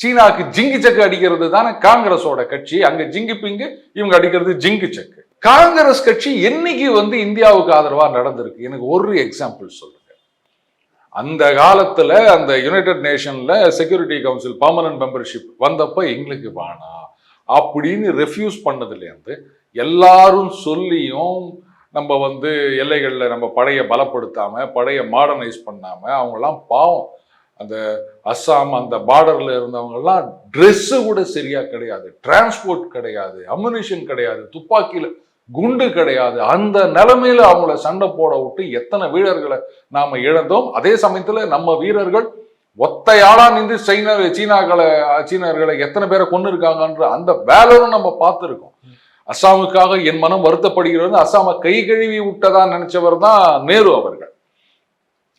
சீனாக்கு ஜிங்கு செக்கு அடிக்கிறது தானே காங்கிரஸோட கட்சி. அங்க ஜிங்கு பிங்கு, இவங்க அடிக்கிறது ஜிங்கு செக்கு. காங்கிரஸ் கட்சி என்னைக்கு இந்தியாவுக்கு ஆதரவா நடந்திருக்கு? எனக்கு ஒரு எக்ஸாம்பிள் சொல்லுங்க. அந்த காலத்துல அந்த யுனைடெட் நேஷன்ல செக்யூரிட்டி கவுன்சில் பர்மனன்ட் மெம்பர்ஷிப் வந்தப்ப எங்களுக்கு வேணாம் அப்படின்னு ரெஃப்யூஸ் பண்ணதுலேருந்து எல்லாரும் சொல்லியும் நம்ம எல்லைகள்ல நம்ம படையை பலப்படுத்தாம, படையை மாடர்னைஸ் பண்ணாம, அவங்கெல்லாம் பாவம். அந்த அஸ்ஸாம் அந்த பார்டர்ல இருந்தவங்கெல்லாம் ட்ரெஸ்ஸு கூட சரியா கிடையாது, டிரான்ஸ்போர்ட் கிடையாது, அம்யூனிஷன் கிடையாது, துப்பாக்கியில குண்டு கிடையாது. அந்த நிலைமையில அவங்கள சண்டை போட விட்டு எத்தனை வீரர்களை நாம இழந்தோம். அதே சமயத்துல நம்ம வீரர்கள் ஒத்தையாளா நின்று சீனர்களை எத்தனை பேரை கொண்டு இருக்காங்கன்ற அந்த வேலரும் நம்ம பார்த்துருக்கோம். அஸ்ஸாமுக்காக என் மனம் வருத்தப்படுகிறது. அஸ்ஸாமை கை கழுவி விட்டதா நினைச்சவர் தான் நேரு அவர்கள்.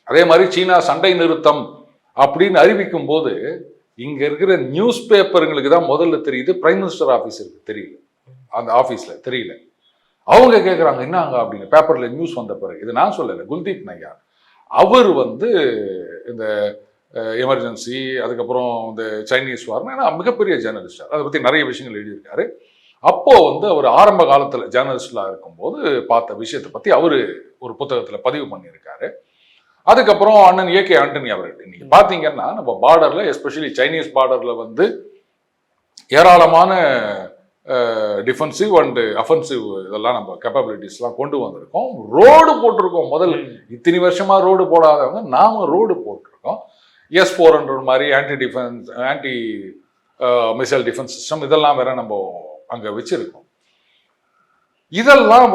அதே மாதிரி சீனா சண்டை நிறுத்தம் அப்படின்னு அறிவிக்கும் போது இங்க இருக்கிற நியூஸ் பேப்பருங்களுக்கு தான் முதல்ல தெரியுது, பிரைம் மினிஸ்டர் ஆபீஸருக்கு தெரியல, அந்த ஆபீஸ்ல தெரியல. அவங்க கேட்குறாங்க என்னங்க அப்படின்னு. பேப்பர்ல நியூஸ் வந்த பிறகு, இது நான் சொல்லலை, குல்தீப் நய்யார் அவர் இந்த எமர்ஜென்சி, அதுக்கப்புறம் இந்த சைனீஸ் வார்னா மிகப்பெரிய ஜேர்னலிஸ்ட், அதை பற்றி நிறைய விஷயங்கள் எழுதியிருக்காரு. அப்போ அவர் ஆரம்ப காலத்தில் ஜேர்னலிஸ்டா இருக்கும்போது பார்த்த விஷயத்தை பற்றி அவர் ஒரு புத்தகத்தில் பதிவு பண்ணியிருக்காரு. அதுக்கப்புறம் அண்ணன் ஏகே ஆண்டனி அவர்கள் இன்னைக்கு பார்த்தீங்கன்னா நம்ம பார்டர்ல, எஸ்பெஷலி சைனீஸ் பார்டர்ல ஏராளமான டிஃபென்சிவ் அண்ட் அஃபென்சிவ் இதெல்லாம் நம்ம கேப்பபிலிட்டிஸ்லாம் கொண்டு வந்திருக்கோம். ரோடு போட்டிருக்கோம். முதல்ல இத்தனை வருஷமா ரோடு போடாதவங்க நாம ரோடு போட்டிருக்கோம். S-400 மாதிரி ஆன்டி மிசைல் டிஃபென்ஸ் சிஸ்டம் இதெல்லாம் வேற நம்ம அங்க வச்சிருக்கோம். இதெல்லாம்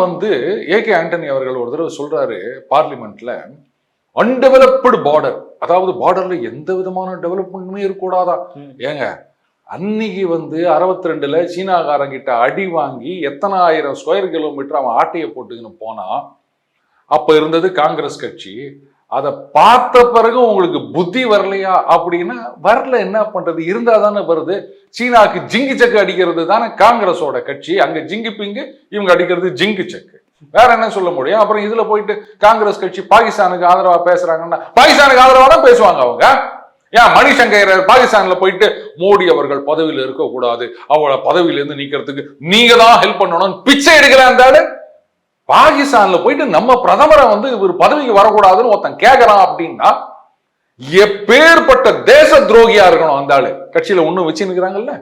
ஏகே ஆண்டனி அவர்கள் ஒரு தடவை சொல்றாரு பார்லிமெண்ட்ல, அன்டெவலப்டு பார்டர், அதாவது பார்டர்ல எந்த விதமான டெவலப்மெண்ட்டுமே இருக்கக்கூடாதா. ஏங்க அன்னைக்கு 62ல சீனாக்காரங்கிட்ட அடி வாங்கி எத்தனை ஆயிரம் ஸ்கொயர் கிலோமீட்டர் அவன் ஆட்டையை போட்டுக்கின்னு போனா, அப்ப இருந்தது காங்கிரஸ் கட்சி. அதை பார்த்த பிறகு உங்களுக்கு புத்தி வரலையா அப்படின்னா, வரல என்ன பண்றது, இருந்தா தானே வருது. சீனாக்கு ஜிங்கு செக்கு அடிக்கிறது தானே காங்கிரஸோட கட்சி. அங்க ஜிங்கு பிங்கு, இவங்க அடிக்கிறது ஜிங்கு செக்கு. வேற என்ன சொல்ல முடியும்? அப்புறம் இதுல போயிட்டு காங்கிரஸ் கட்சி பாகிஸ்தானுக்கு ஆதரவா பேசுறாங்கன்னா, பாகிஸ்தானுக்கு ஆதரவா தான் பேசுவாங்க அவங்க. ஏன் மணிசங்கர் பாகிஸ்தான்ல போயிட்டு மோடி அவர்கள் பதவியில் இருக்கக்கூடாது, அவளை பதவியிலிருந்து நீக்கிறதுக்கு நீங்க தான் ஹெல்ப் பண்ணணும்னு பிச்சை எடுக்கலான்னு பாகிஸ்தான்ல போயிட்டு நம்ம பிரதமரை இவர் பதவிக்கு வரக்கூடாதுன்னு ஒருத்தன் கேட்கறான் அப்படின்னா, எப்பேற்பட்ட தேச துரோகியா இருக்கணும் அந்த ஆளு. கட்சியில ஒண்ணு வச்சு நிக்கிறாங்கல்ல.